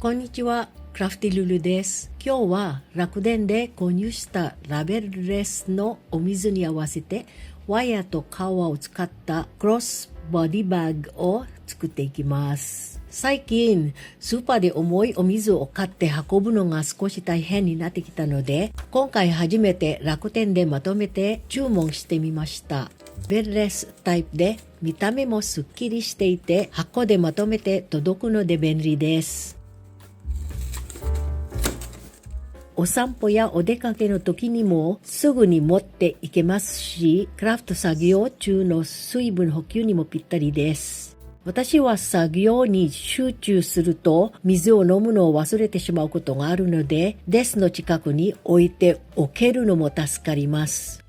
こんにちは、クラフティルルです。今日は楽天で購入したラベルレスのお水に合わせてワイヤーと革を使ったクロスボディバッグを作っていきます。最近スーパーで重いお水を買って運ぶのが少し大変になってきたので、今回初めて楽天でまとめて注文してみました。ラベルレスタイプで見た目もすっきりしていて、箱でまとめて届くので便利です。お散歩やお出かけの時にもすぐに持って行けますし、クラフト作業中の水分補給にもぴったりです。私は作業に集中すると水を飲むのを忘れてしまうことがあるので、デスクの近くに置いておけるのも助かります。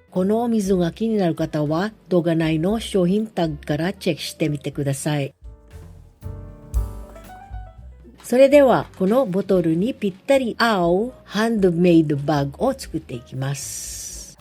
このお水が気になる方は動画内の商品タグからチェックしてみてください。それではこのボトルにぴったり合うハンドメイドバッグを作っていきます。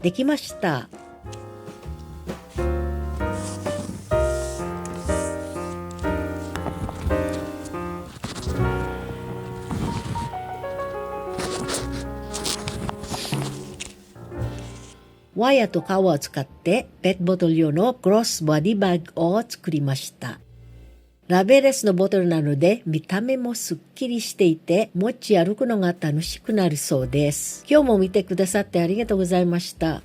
できました。ワイヤーと革を使ってペットボトル用のクロスボディバッグを作りました。ラベルレスのボトルなので見た目もすっきりしていて持ち歩くのが楽しくなるそうです。今日も見てくださってありがとうございました。